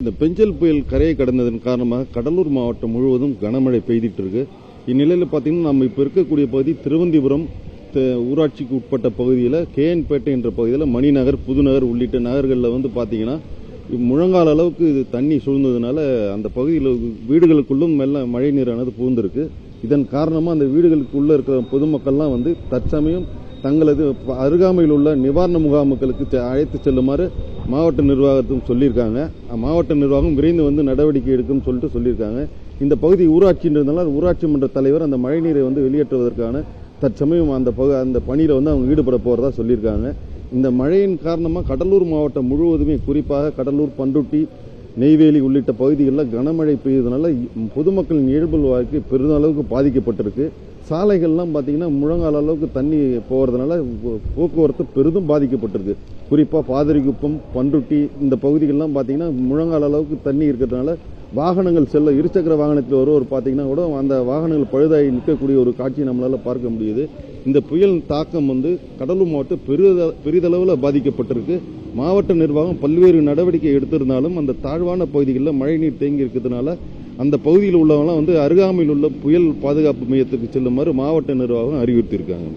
இந்த பெஞ்சல் புயல் கரையை கடந்ததன் காரணமாக கடலூர் மாவட்டம் முழுவதும் கனமழை பெய்திட்டு இருக்கு. இந்நிலையில் பார்த்தீங்கன்னா நம்ம இப்போ இருக்கக்கூடிய பகுதி திருவந்திபுரம் ஊராட்சிக்கு உட்பட்ட பகுதியில் கேஎன்பேட்டை என்ற பகுதியில் மணிநகர், புதுநகர் உள்ளிட்ட நகர்களில் பார்த்தீங்கன்னா முழங்கால அளவுக்கு இது தண்ணி சூழ்ந்ததுனால அந்த பகுதியில் வீடுகளுக்குள்ளும் மெல்ல மழை நீரானது புகுந்திருக்கு. இதன் காரணமாக அந்த வீடுகளுக்குள்ள இருக்கிற பொதுமக்கள்லாம் தற்சமயம் தங்களது அருகாமையில் உள்ள நிவாரண முகாம்களுக்கு அழைத்து செல்லுமாறு மாவட்ட நிர்வாகத்தும் சொல்லியிருக்காங்க. மாவட்ட நிர்வாகம் விரைந்து நடவடிக்கை எடுக்கும் சொல்லியிருக்காங்க. இந்த பகுதி ஊராட்சின்றதுனால ஊராட்சி மன்ற தலைவர் அந்த மழைநீரை வெளியேற்றுவதற்கான தற்சமயம் அந்த பணியில் அவங்க ஈடுபட போறதா சொல்லியிருக்காங்க. இந்த மழையின் காரணமாக கடலூர் மாவட்டம் முழுவதுமே, குறிப்பாக கடலூர், பண்ருட்டி, நெய்வேலி உள்ளிட்ட பகுதிகளில் கனமழை பெய்ததுனால பொதுமக்களின் இயல்பு வாழ்க்கை பெருமளவுக்கு பாதிக்கப்பட்டிருக்கு. சாலைகள்லாம் பார்த்தீங்கன்னா முழங்கால அளவுக்கு தண்ணி போகிறதுனால போக்குவரத்து பெரிதும் பாதிக்கப்பட்டிருக்கு. குறிப்பாக பாதிரிக்குப்பம், பண்ருட்டி இந்த பகுதிகள்லாம் பார்த்தீங்கன்னா முழங்கால அளவுக்கு தண்ணி இருக்கிறதுனால வாகனங்கள் செல்ல, இருசக்கர வாகனத்தில் வருவோர் பார்த்தீங்கன்னா கூட அந்த வாகனங்கள் பழுதாகி நிற்கக்கூடிய ஒரு காட்சியை நம்மளால் பார்க்க முடியுது. இந்த புயல் தாக்கம் கடலூர் மாவட்டம் பெரிதளவில் பாதிக்கப்பட்டிருக்கு. மாவட்ட நிர்வாகம் பல்வேறு நடவடிக்கை எடுத்திருந்தாலும் அந்த தாழ்வான பகுதிகளில் மழைநீர் தேங்கி இருக்கிறதுனால அந்த பகுதியில் உள்ளவங்களாம் அருகாமையில் உள்ள புயல் பாதுகாப்பு மையத்துக்கு செல்லுமாறு மாவட்ட நிர்வாகம் அறிவுறுத்தியிருக்காங்க.